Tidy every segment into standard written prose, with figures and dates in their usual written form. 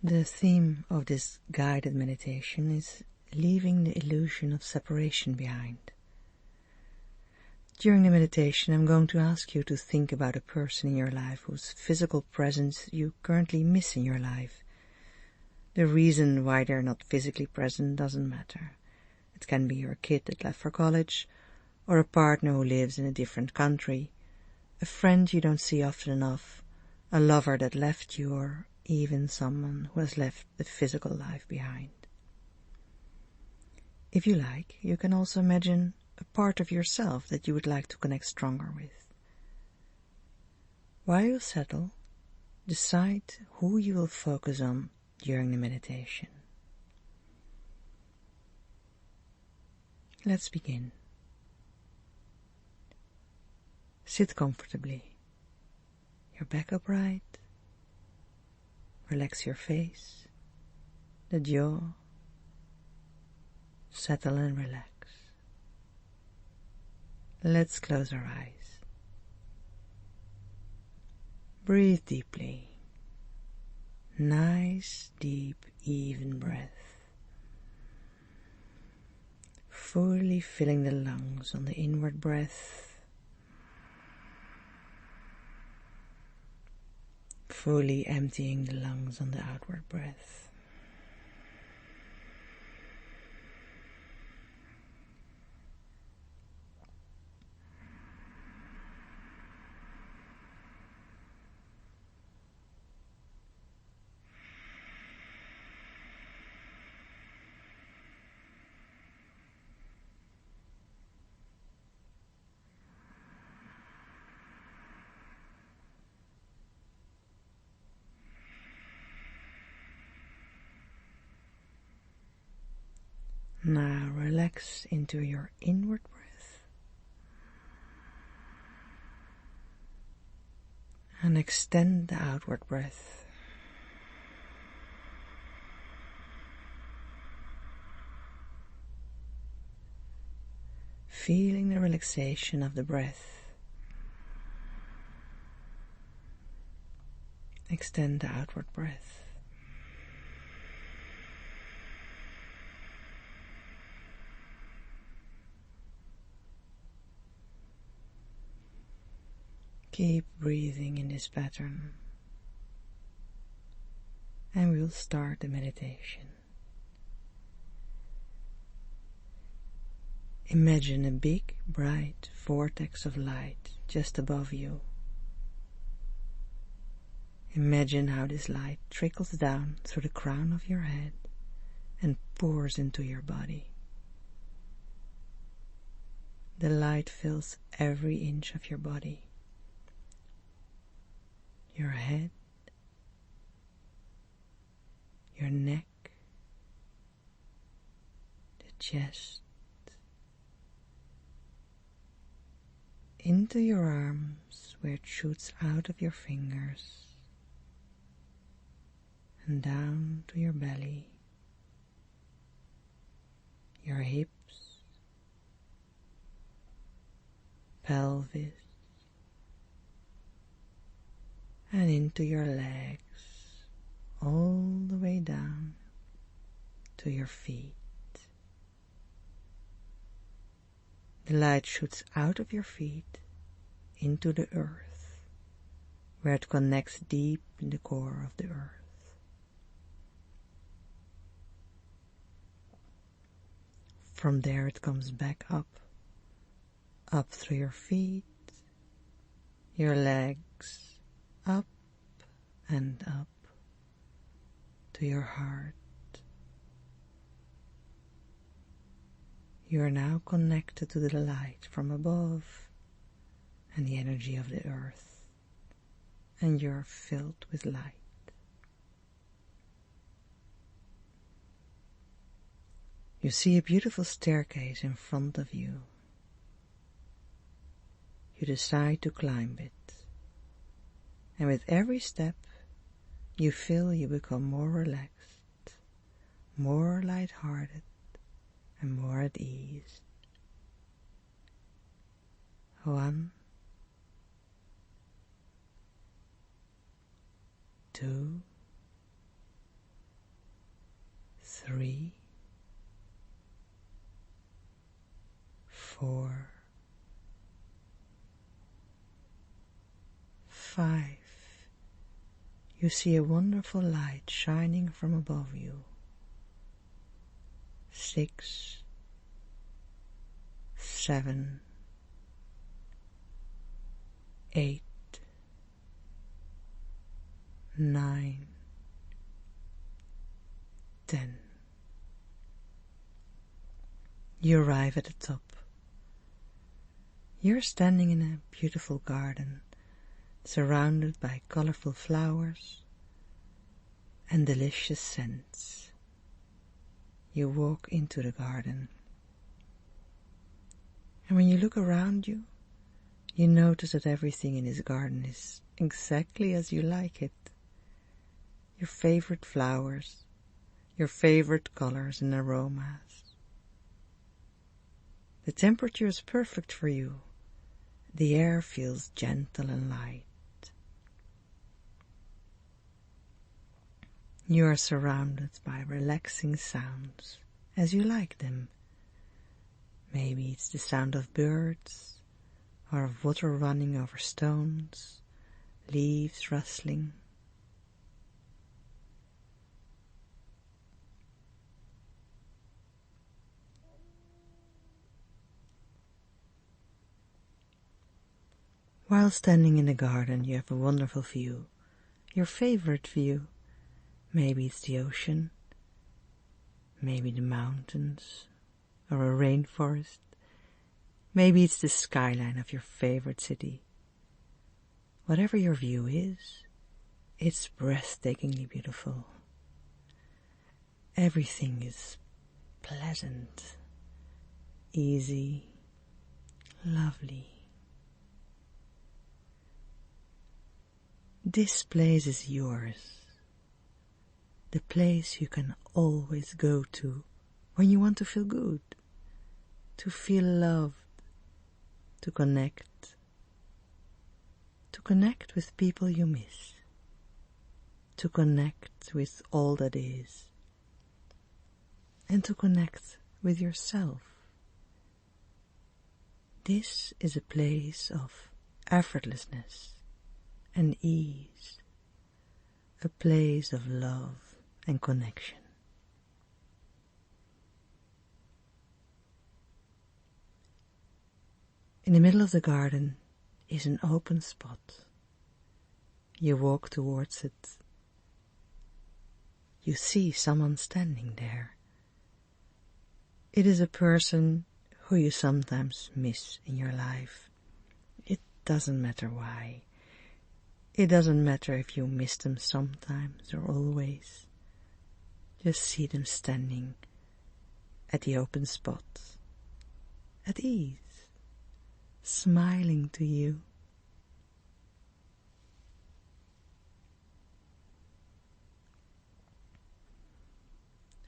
The theme of this guided meditation is leaving the illusion of separation behind. During the meditation, I'm going to ask you to think about a person in your life whose physical presence you currently miss in your life. The reason why they're not physically present doesn't matter. It can be your kid that left for college, or a partner who lives in a different country, a friend you don't see often enough, a lover that left you, or even someone who has left the physical life behind. If you like, you can also imagine a part of yourself that you would like to connect stronger with. While you settle, decide who you will focus on during the meditation. Let's begin. Sit comfortably, your back upright, relax your face, the jaw, settle and relax. Let's close our eyes. Breathe deeply. Nice, deep, even breath. Fully filling the lungs on the inward breath. Fully emptying the lungs on the outward breath. Now relax into your inward breath and extend the outward breath. Feeling the relaxation of the breath. Extend the outward breath. Keep breathing in this pattern, and we'll start the meditation. Imagine a big, bright vortex of light just above you. Imagine how this light trickles down through the crown of your head and pours into your body. The light fills every inch of your body. Your head, your neck, the chest, into your arms where it shoots out of your fingers, and down to your belly, your hips, pelvis, and into your legs, all the way down to your feet. The light shoots out of your feet into the earth, where it connects deep in the core of the earth. From there it comes back up through your feet, your legs, up and up to your heart. You are now connected to the light from above and the energy of the earth, and you're filled with light. You see a beautiful staircase in front of you. You decide to climb it. And with every step, you feel you become more relaxed, more lighthearted, and more at ease. 1, 2, 3, 4, 5. You see a wonderful light shining from above you. 6, 7, 8, 9, 10. You arrive at the top. You're standing in a beautiful garden, surrounded by colorful flowers and delicious scents. You walk into the garden, and when you look around you, you notice that everything in this garden is exactly as you like it. Your favorite flowers, your favorite colors and aromas. The temperature is perfect for you. The air feels gentle and light. You are surrounded by relaxing sounds as you like them. Maybe it's the sound of birds, or of water running over stones, leaves rustling. While standing in the garden, you have a wonderful view, your favorite view. Maybe it's the ocean, maybe the mountains, or a rainforest. Maybe it's the skyline of your favorite city. Whatever your view is, it's breathtakingly beautiful. Everything is pleasant, easy, lovely. This place is yours. The place you can always go to when you want to feel good, to feel loved, to connect with people you miss, to connect with all that is, and to connect with yourself. This is a place of effortlessness and ease, a place of love and connection. In the middle of the garden is an open spot. You walk towards it. You see someone standing there. It is a person who you sometimes miss in your life. It doesn't matter why. It doesn't matter if you miss them sometimes or always. Just see them standing at the open spot, at ease, smiling to you.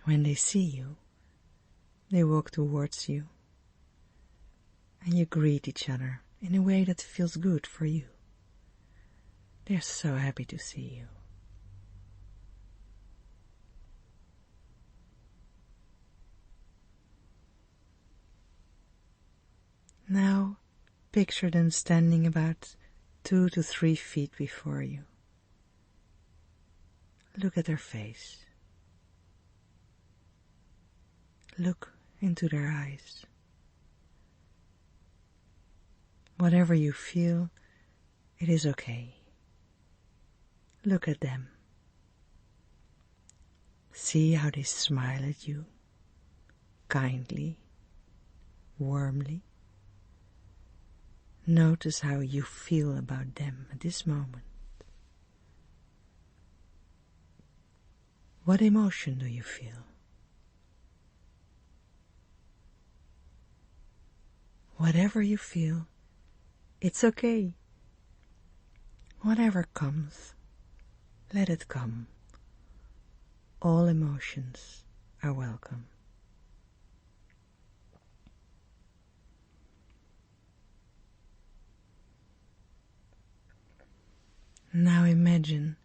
When they see you, they walk towards you, and you greet each other in a way that feels good for you. They're so happy to see you. Now, picture them standing about 2 to 3 feet before you. Look at their face. Look into their eyes. Whatever you feel, it is okay. Look at them. See how they smile at you, kindly, warmly. Notice how you feel about them at this moment. What emotion do you feel? Whatever you feel, it's okay. Whatever comes, let it come. All emotions are welcome. Now imagine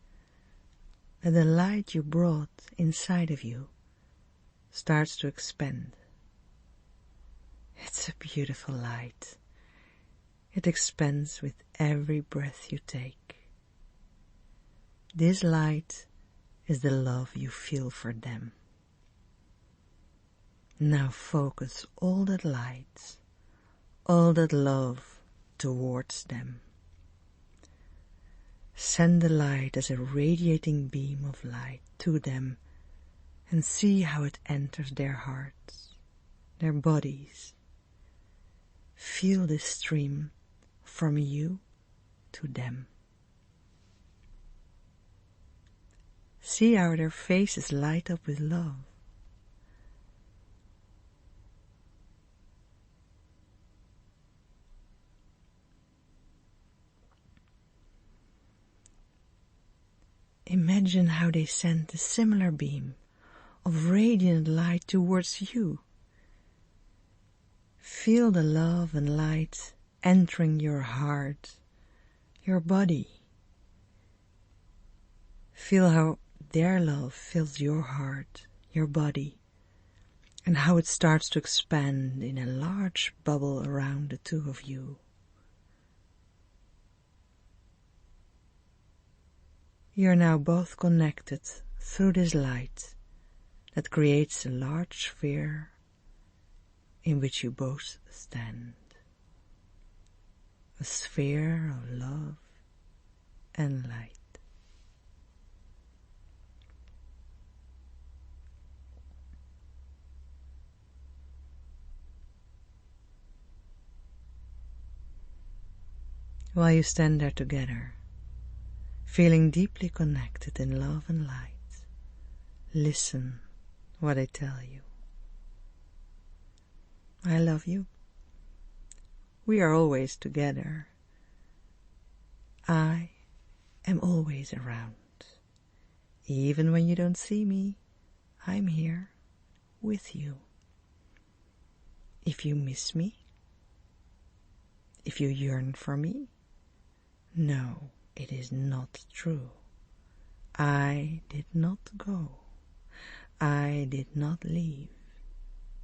that the light you brought inside of you starts to expand. It's a beautiful light. It expands with every breath you take. This light is the love you feel for them. Now focus all that light, all that love towards them. Send the light as a radiating beam of light to them and see how it enters their hearts, their bodies. Feel this stream from you to them. See how their faces light up with love. Imagine how they send a similar beam of radiant light towards you. Feel the love and light entering your heart, your body. Feel how their love fills your heart, your body, and how it starts to expand in a large bubble around the two of you. You are now both connected through this light that creates a large sphere in which you both stand. A sphere of love and light. While you stand there together, feeling deeply connected in love and light, listen what I tell you. I love you. We are always together. I am always around. Even when you don't see me, I'm here with you. If you miss me, if you yearn for me, no, it is not true. I did not go. I did not leave.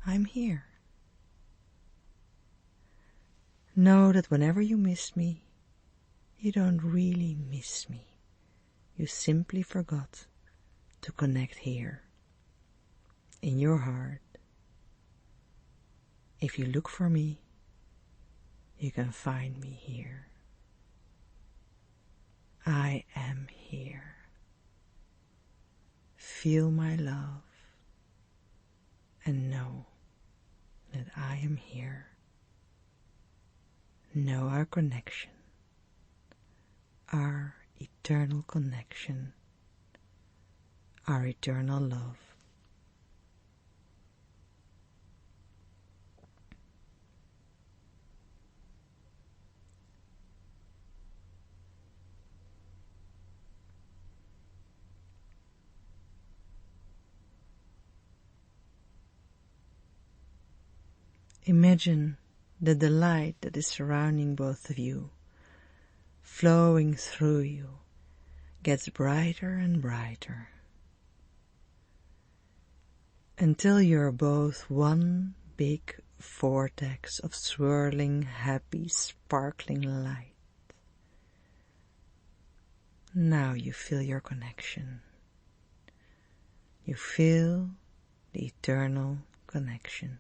I'm here. Know that whenever you miss me, you don't really miss me. You simply forgot to connect here, in your heart. If you look for me, you can find me here. I am here. Feel my love and know that I am here. Know our connection, our eternal connection, our eternal love. Imagine that the light that is surrounding both of you, flowing through you, gets brighter and brighter, until you're both one big vortex of swirling, happy, sparkling light. Now you feel your connection. You feel the eternal connection.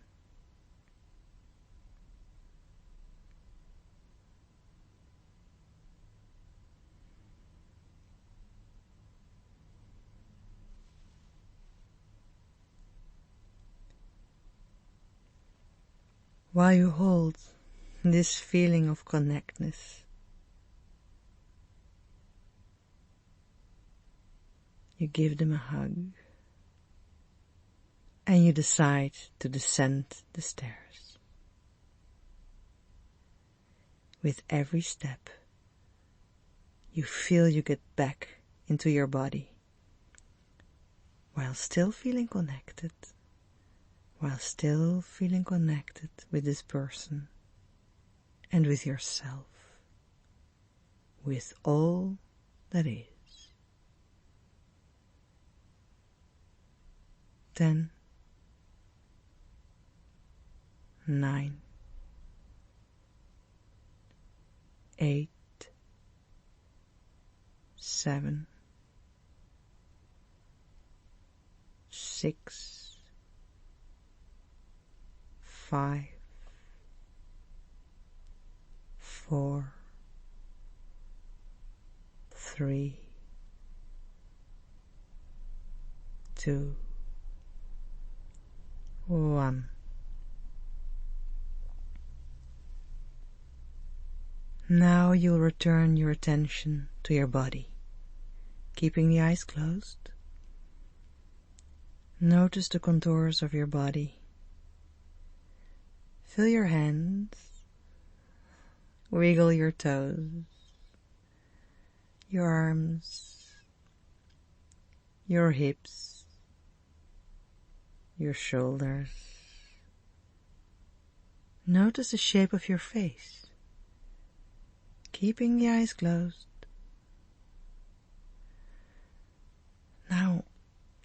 While you hold this feeling of connectedness, you give them a hug and you decide to descend the stairs. With every step, you feel you get back into your body while still feeling connected. While still feeling connected with this person and with yourself, with all that is. 10, 9, 8, 7, 6, 5, 4, 3, 2, 1. Now you'll return your attention to your body, keeping the eyes closed. Notice the contours of your body. Feel your hands, wiggle your toes, your arms, your hips, your shoulders. Notice the shape of your face, keeping the eyes closed. Now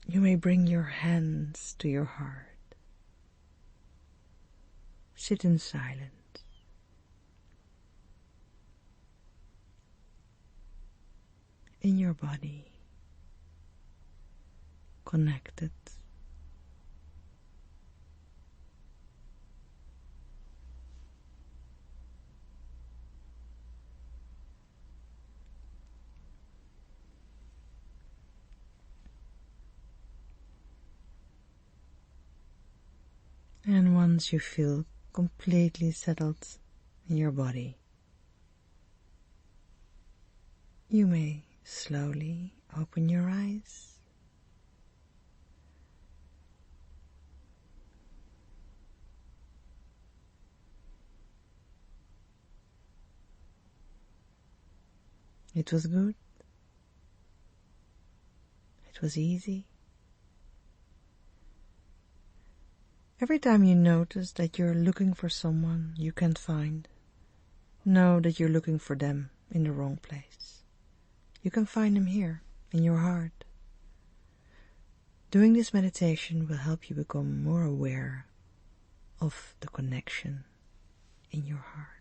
you may bring your hands to your heart. Sit in silence. In your body, connected. And once you feel completely settled in your body, you may slowly open your eyes. It was good. It was easy. Every time you notice that you're looking for someone you can't find, know that you're looking for them in the wrong place. You can find them here, in your heart. Doing this meditation will help you become more aware of the connection in your heart.